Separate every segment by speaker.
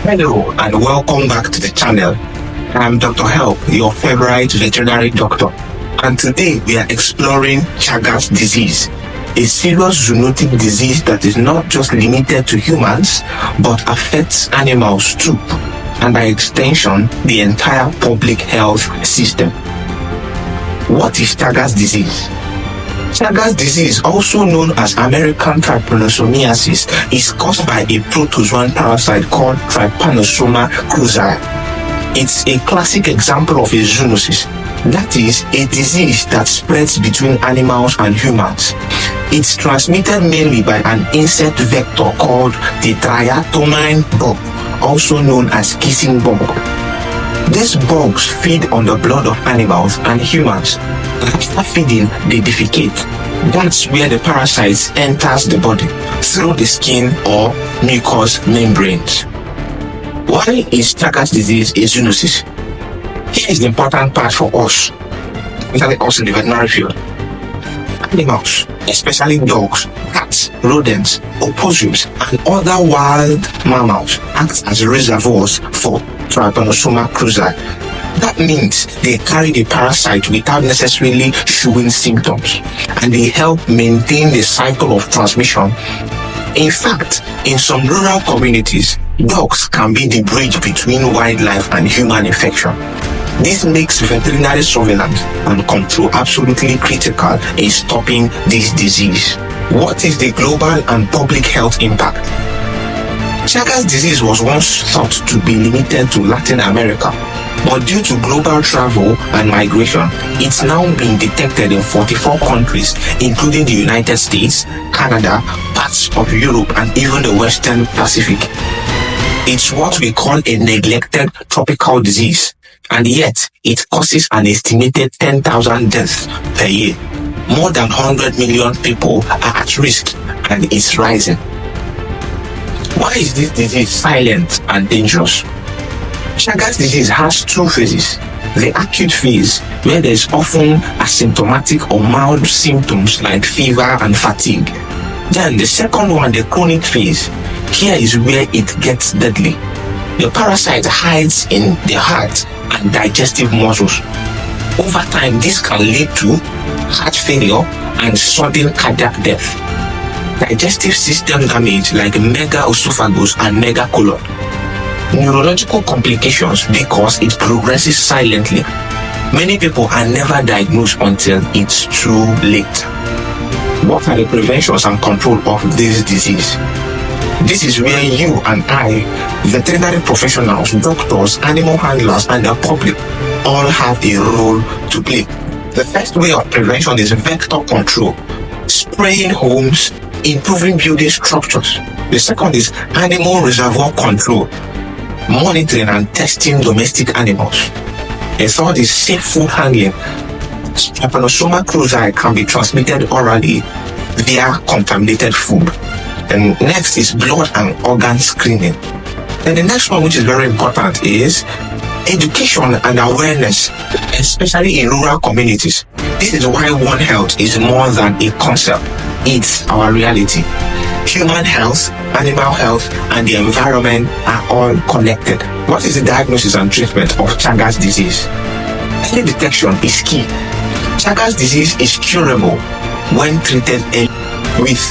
Speaker 1: Hello and welcome back to the channel. I'm Dr. Help, your favorite veterinary doctor, and today we are exploring Chagas disease, a serious zoonotic disease that is not just limited to humans but affects animals too, and by extension the entire public health system. What is Chagas disease? Chagas disease, also known as American trypanosomiasis, is caused by a protozoan parasite called Trypanosoma cruzi. It's a classic example of a zoonosis, that is, a disease that spreads between animals and humans. It's transmitted mainly by an insect vector called the triatomine bug, also known as kissing bug. These bugs feed on the blood of animals and humans. After feeding, they defecate. That's where the parasites enters the body, through the skin or mucous membranes. Why is Chagas disease a zoonosis? Here is the important part for us, especially us in the veterinary field. Animals, especially dogs, cats, rodents, opossums, and other wild mammals act as reservoirs for Trypanosoma cruzi. That means they carry the parasite without necessarily showing symptoms, and they help maintain the cycle of transmission. In fact, in some rural communities, dogs can be the bridge between wildlife and human infection. This makes veterinary surveillance and control absolutely critical in stopping this disease. What is the global and public health impact? Chagas disease was once thought to be limited to Latin America, but due to global travel and migration, it's now been detected in 44 countries, including the United States, Canada, parts of Europe, and even the Western Pacific. It's what we call a neglected tropical disease, and yet it causes an estimated 10,000 deaths per year. More than 100 million people are at risk, and it's rising. Why is this disease silent and dangerous? Chagas disease has two phases. The acute phase, where there is often asymptomatic or mild symptoms like fever and fatigue. Then the second one, the chronic phase. Here is where it gets deadly. The parasite hides in the heart and digestive muscles. Over time, this can lead to heart failure and sudden cardiac death. Digestive system damage like megaesophagus and megacolon. Neurological complications because it progresses silently. Many people are never diagnosed until it's too late. What are the preventions and control of this disease? This is where you and I, veterinary professionals, doctors, animal handlers, and the public all have a role to play. The first way of prevention is vector control, spraying homes, improving building structures. The second is animal reservoir control, monitoring and testing domestic animals. The third is safe food handling. Trypanosoma cruzi can be transmitted orally via contaminated food. And next is blood and organ screening. And the next one, which is very important, is education and awareness, especially in rural communities. This is why One Health is more than a concept. It's our reality. Human health, animal health, and the environment are all connected. What is the diagnosis and treatment of Chagas disease? Early detection is key. Chagas disease is curable when treated with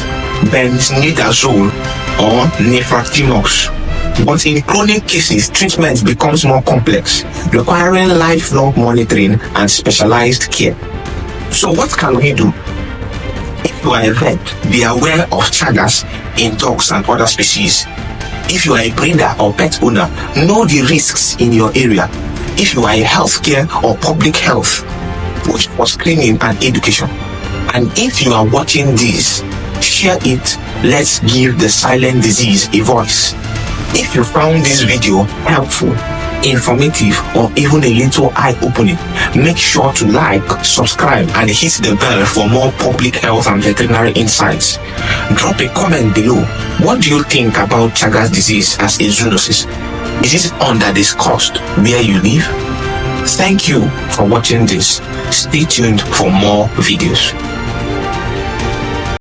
Speaker 1: benzimidazole or nifurtimox. But in chronic cases, treatment becomes more complex, requiring lifelong monitoring and specialized care. So what can we do? If you are a vet, be aware of Chagas in dogs and other species. If you are a breeder or pet owner, know the risks in your area. If you are a healthcare or public health, watch for screening and education. And if you are watching this, share it. Let's give the silent disease a voice. If you found this video helpful, informative, or even a little eye-opening, make sure to like, subscribe, and hit the bell for more public health and veterinary insights. Drop a comment below. What do you think about Chagas disease as a zoonosis? Is it under-discussed where you live? Thank you for watching this. Stay tuned for more videos.